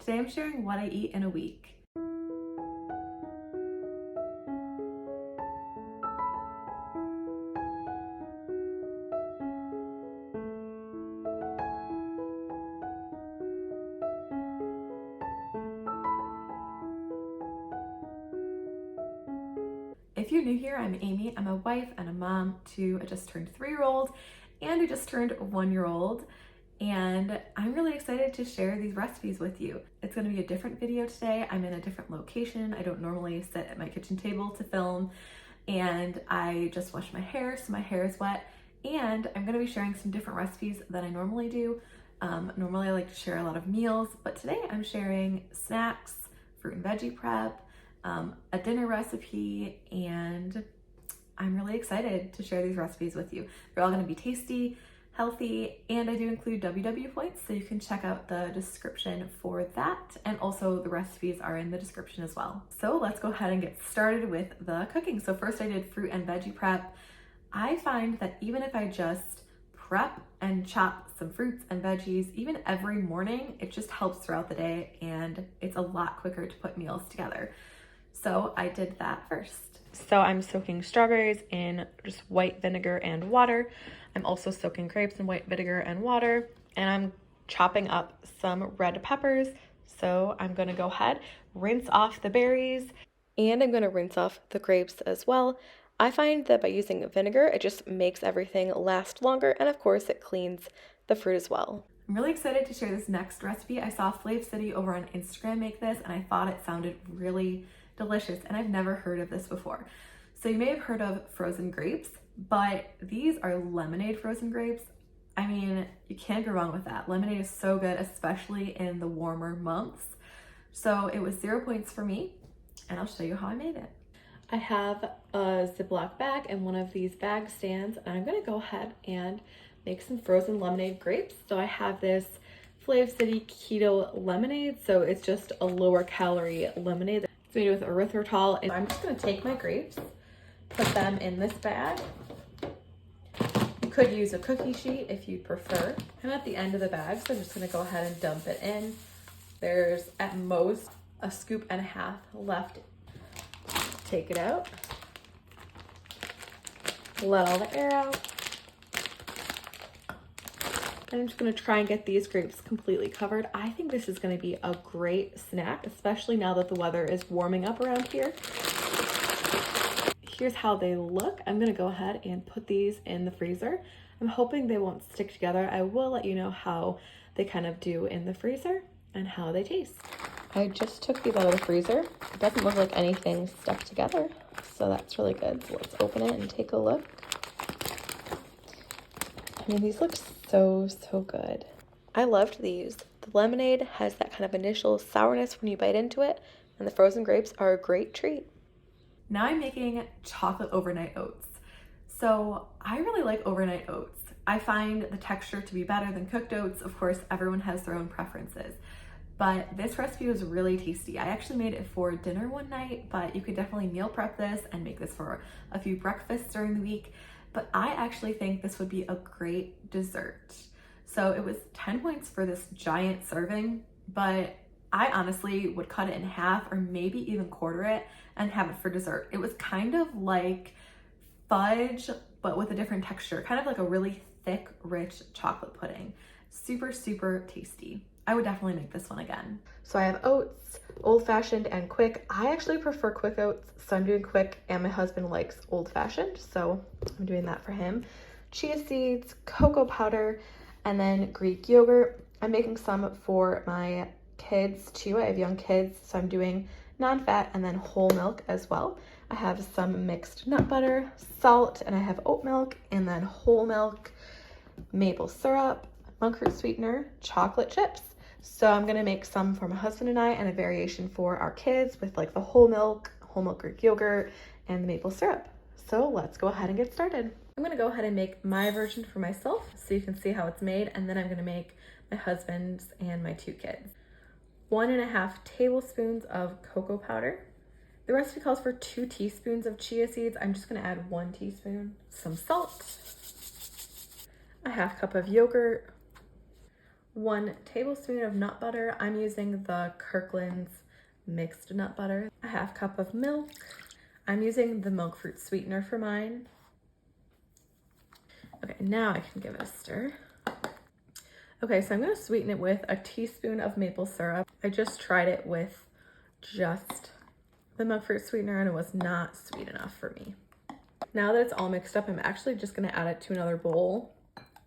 Today I'm sharing what I eat in a week. If you're new here, I'm Amy. I'm a wife and a mom to a just turned 3-year-old and a just turned 1-year-old. And I'm really excited to share these recipes with you. It's gonna be a different video today. I'm in a different location. I don't normally sit at my kitchen table to film, and I just washed my hair, so my hair is wet. And I'm gonna be sharing some different recipes than I normally do. Normally I like to share a lot of meals, but today I'm sharing snacks, fruit and veggie prep, a dinner recipe, and I'm really excited to share these recipes with you. They're all gonna be tasty, healthy, and I do include WW points, so you can check out the description for that. And also the recipes are in the description as well. So let's go ahead and get started with the cooking. So first I did fruit and veggie prep. I find that even if I just prep and chop some fruits and veggies, even every morning, it just helps throughout the day and it's a lot quicker to put meals together. So I did that first. So I'm soaking strawberries in just white vinegar and water. I'm also soaking grapes in white vinegar and water, and I'm chopping up some red peppers. So I'm gonna go ahead, rinse off the berries, and I'm gonna rinse off the grapes as well. I find that by using vinegar, it just makes everything last longer, and of course it cleans the fruit as well. I'm really excited to share this next recipe. I saw Flav City over on Instagram make this, and I thought it sounded really delicious, and I've never heard of this before. So you may have heard of frozen grapes, but these are lemonade frozen grapes. I mean, you can't go wrong with that. Lemonade is so good, especially in the warmer months. So it was 0 points for me, and I'll show you how I made it. I have a Ziploc bag and one of these bag stands, and I'm gonna go ahead and make some frozen lemonade grapes. So I have this Flav City Keto lemonade, so it's just a lower calorie lemonade. It's made with erythritol. And I'm just gonna take my grapes, put them in this bag. You could use a cookie sheet if you prefer. I'm at the end of the bag, so I'm just gonna go ahead and dump it in. There's at most a scoop and a half left. Take it out. Let all the air out. And I'm just gonna try and get these grapes completely covered. I think this is gonna be a great snack, especially now that the weather is warming up around here. Here's how they look. I'm gonna go ahead and put these in the freezer. I'm hoping they won't stick together. I will let you know how they kind of do in the freezer and how they taste. I just took these out of the freezer. It doesn't look like anything stuck together, so that's really good. So let's open it and take a look. I mean, these look so good. I loved these. The lemonade has that kind of initial sourness when you bite into it, and the frozen grapes are a great treat. Now I'm making chocolate overnight oats. So I really like overnight oats. I find the texture to be better than cooked oats. Of course, everyone has their own preferences, but this recipe was really tasty. I actually made it for dinner one night, but you could definitely meal prep this and make this for a few breakfasts during the week. But I actually think this would be a great dessert. So it was 10 points for this giant serving, but I honestly would cut it in half or maybe even quarter it and have it for dessert. It was kind of like fudge, but with a different texture, kind of like a really thick, rich chocolate pudding. Super tasty. I would definitely make this one again. So I have oats, old fashioned and quick. I actually prefer quick oats, so I'm doing quick, and my husband likes old fashioned, so I'm doing that for him. Chia seeds, cocoa powder, and then Greek yogurt. I'm making some for my kids too. I have young kids, so I'm doing non-fat and then whole milk as well. I have some mixed nut butter, salt, and I have oat milk and then whole milk, maple syrup, monk fruit sweetener, chocolate chips. So I'm gonna make some for my husband and I and a variation for our kids with like the whole milk Greek yogurt, and the maple syrup. So let's go ahead and get started. I'm gonna go ahead and make my version for myself so you can see how it's made, and then I'm gonna make my husband's and my 2 kids. 1.5 tablespoons of cocoa powder. The recipe calls for 2 teaspoons of chia seeds. I'm just gonna add 1 teaspoon. Some salt, a 1/2 cup of yogurt, 1 tablespoon of nut butter. I'm using the Kirkland's mixed nut butter. A 1/2 cup of milk. I'm using the milk fruit sweetener for mine. Okay, now I can give it a stir. Okay, so I'm gonna sweeten it with a teaspoon of maple syrup. I just tried it with just the milk fruit sweetener and it was not sweet enough for me. Now that it's all mixed up, I'm actually just gonna add it to another bowl,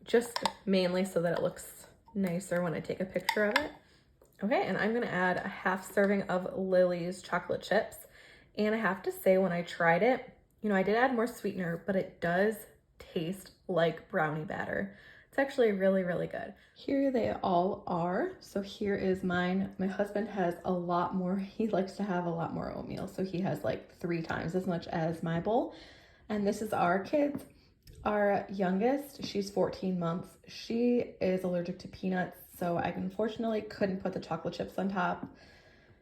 just mainly so that it looks nicer when I take a picture of it. Okay, and I'm gonna add a 1/2 serving of Lily's chocolate chips. And I have to say, when I tried it, you know, I did add more sweetener, but it does taste like brownie batter. It's actually really, really good. Here they all are. So here is mine. My husband has a lot more. He likes to have a lot more oatmeal. So he has like 3 times as much as my bowl. And this is our kids. Our youngest, she's 14 months. She is allergic to peanuts. So I unfortunately couldn't put the chocolate chips on top.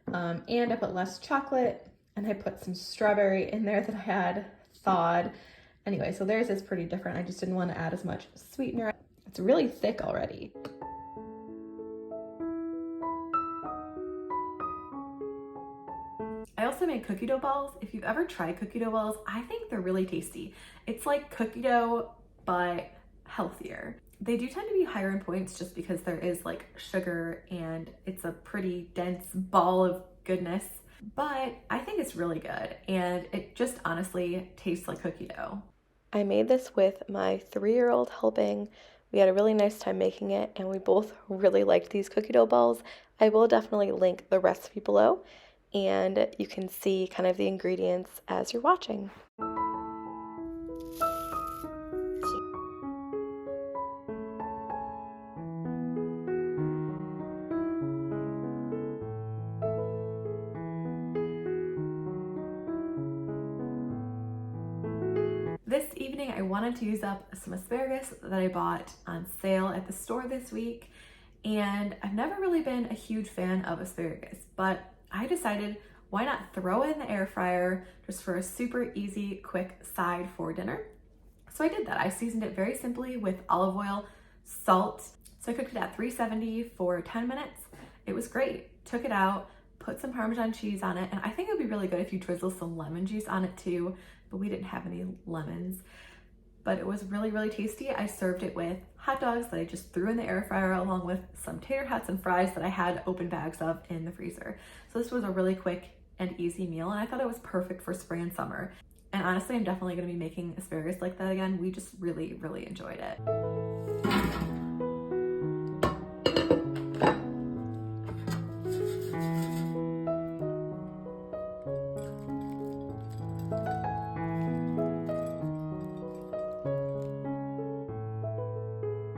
And I put less chocolate and I put some strawberry in there that I had thawed. Anyway, so theirs is pretty different. I just didn't want to add as much sweetener. It's really thick already. I also made cookie dough balls. If you've ever tried cookie dough balls, I think they're really tasty. It's like cookie dough, but healthier. They do tend to be higher in points just because there is like sugar and it's a pretty dense ball of goodness, but I think it's really good and it just honestly tastes like cookie dough. I made this with my 3-year-old helping. We had a really nice time making it and we both really liked these cookie dough balls. I will definitely link the recipe below and you can see kind of the ingredients as you're watching. This evening, I wanted to use up some asparagus that I bought on sale at the store this week. And I've never really been a huge fan of asparagus, but I decided why not throw it in the air fryer just for a super easy, quick side for dinner. So I did that. I seasoned it very simply with olive oil, salt. So I cooked it at 370 for 10 minutes. It was great. Took it out, put some Parmesan cheese on it, and I think it would be really good if you drizzle some lemon juice on it too, but we didn't have any lemons. But it was really, really tasty. I served it with hot dogs that I just threw in the air fryer along with some tater tots and fries that I had open bags of in the freezer. So this was a really quick and easy meal and I thought it was perfect for spring and summer. And honestly, I'm definitely gonna be making asparagus like that again. We just really, really enjoyed it.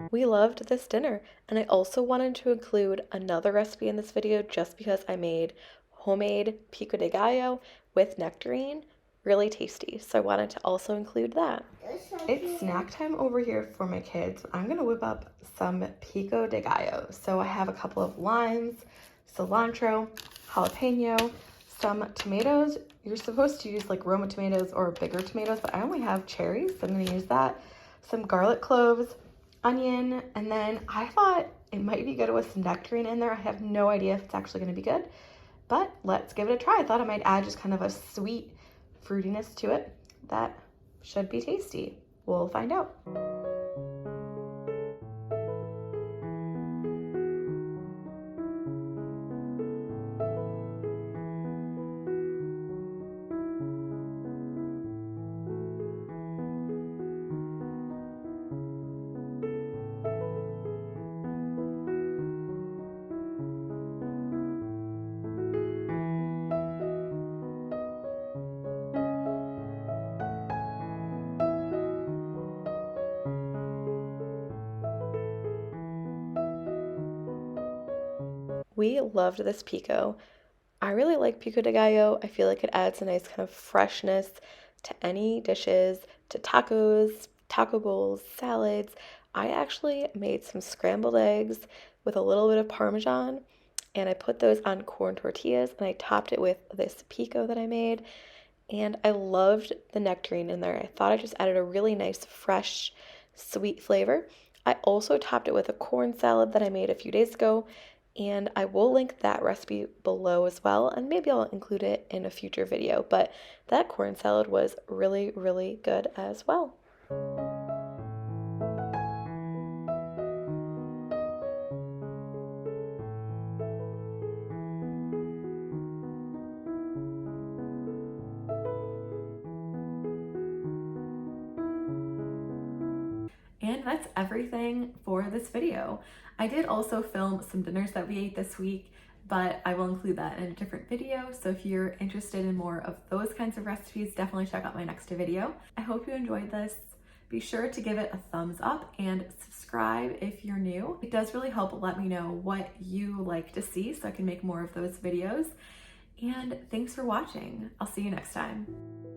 We loved this dinner, and I also wanted to include another recipe in this video just because I made homemade pico de gallo with nectarine. Really tasty, so I wanted to also include that. It's snack time over here for my kids. I'm gonna whip up some pico de gallo. So I have a couple of limes, cilantro, jalapeno, some tomatoes. You're supposed to use like Roma tomatoes or bigger tomatoes, but I only have cherries, so I'm gonna use that. Some garlic cloves, onion, and then I thought it might be good with some nectarine in there. I have no idea if it's actually going to be good, but let's give it a try. I thought I might add just kind of a sweet fruitiness to it. That should be tasty. We'll find out. We loved this pico. I really like pico de gallo. I feel like it adds a nice kind of freshness to any dishes, to tacos, taco bowls, salads. I actually made some scrambled eggs with a little bit of Parmesan and I put those on corn tortillas and I topped it with this pico that I made. And I loved the nectarine in there. I thought I just added a really nice, fresh, sweet flavor. I also topped it with a corn salad that I made a few days ago, and I will link that recipe below as well, and maybe I'll include it in a future video, but that corn salad was really, really good as well. And that's everything for this video. I did also film some dinners that we ate this week, but I will include that in a different video. So if you're interested in more of those kinds of recipes, definitely check out my next video. I hope you enjoyed this. Be sure to give it a thumbs up and subscribe if you're new. It does really help let me know what you like to see so I can make more of those videos. And thanks for watching. I'll see you next time.